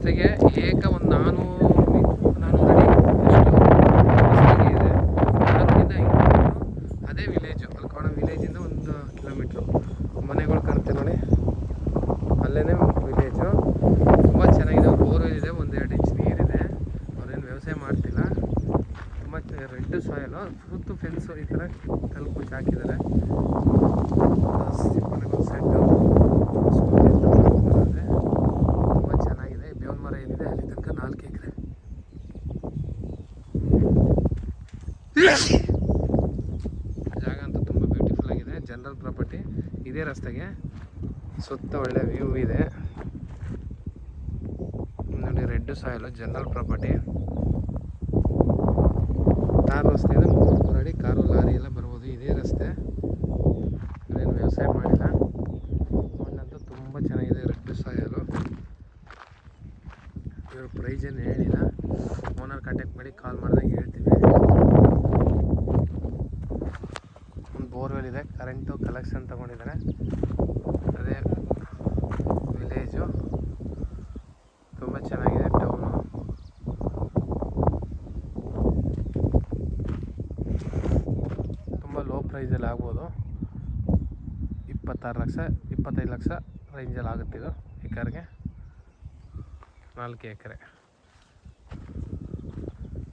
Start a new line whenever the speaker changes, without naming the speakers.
ರಸ್ತೆಗೆ ಏಕ ಒಂದು 400 ಅಡಿ ರಸ್ತೆಗೆ ಇದೆ. 400 ಅದೇ ವಿಲೇಜು. ಅಲ್ಕೋಣ ವಿಲೇಜಿಂದ 1 ಕಿಲೋಮೀಟ್ರು ಮನೆಗಳು ಕಾಣುತ್ತೆ ನೋಡಿ, ಅಲ್ಲೇ ವಿಲೇಜು. ತುಂಬ ಚೆನ್ನಾಗಿದೆ. ಬೋರ್ವೆಲ್ ಇದೆ, 1-2 ಇಂಚ್ ನೀರಿದೆ. ಅವ್ರೇನು ವ್ಯವಸಾಯ ಮಾಡ್ತಿಲ್ಲ. ತುಂಬ ರೆಡ್ ಸಾಯಲು ಸುತ್ತು ಫೆನ್ಸು ಈ ಥರ ಕಲ್ಲು ಕುಚ್ಚಿ ಹಾಕಿದ್ದಾರೆ. ಮನೆಗಳು ಸೆಟ್ಟು ತುಂಬ ಚೆನ್ನಾಗಿದೆ. ಬೇವಿನ ಮರ ಏನಿದೆ ಅಲ್ಲಿ ತನಕ 4 ಎಕರೆ. ಜಾಗ ಅಂತೂ ತುಂಬ ಬ್ಯೂಟಿಫುಲ್ ಆಗಿದೆ. General property. ಇದೇ ರಸ್ತೆಗೆ ಸುತ್ತ ಒಳ್ಳೆ ವ್ಯೂ ಇದೆ ನೋಡಿ. Red soil, general property. Car ರಸ್ತೆ ಇದೆ, 3 ಅಡಿ ಕಾರು ಲಾರಿ ಎಲ್ಲ ಬರ್ಬೋದು. ಇದೇ ರಸ್ತೆ. ಅದೇನು ವ್ಯವಸಾಯ ಮಾಡಿಲ್ಲ. ಮಣ್ಣಂತೂ ತುಂಬ ಚೆನ್ನಾಗಿದೆ. ರೆಡ್ ಸಾಯಲು. ಇವರು ಪ್ರೈಸ್ ಏನು ಹೇಳಿಲ್ಲ. ಓನರ್ ಕಾಂಟ್ಯಾಕ್ಟ್ ಮಾಡಿ ಕಾಲ್ ಮಾಡಿದಾಗ ಹೇಳ್ತೀವಿ. ಒಂದು ಬೋರ್ವೆಲ್ ಇದೆ, ಕರೆಂಟು ಕಲೆಕ್ಷನ್ ತೊಗೊಂಡಿದ್ದಾರೆ. ಅದೇ ವಿಲೇಜು. ತುಂಬ ಚೆನ್ನಾಗಿದೆ ಟೌನು. ತುಂಬ ಲೋ ಪ್ರೈಸಲ್ಲಿ ಆಗ್ಬೋದು. 26 ಲಕ್ಷ 25 ಲಕ್ಷ ರೇಂಜಲ್ಲಿ ಆಗುತ್ತಿದ್ದು ಈ ಕಾರ್ಗೆ. 4 ಎಕರೆ.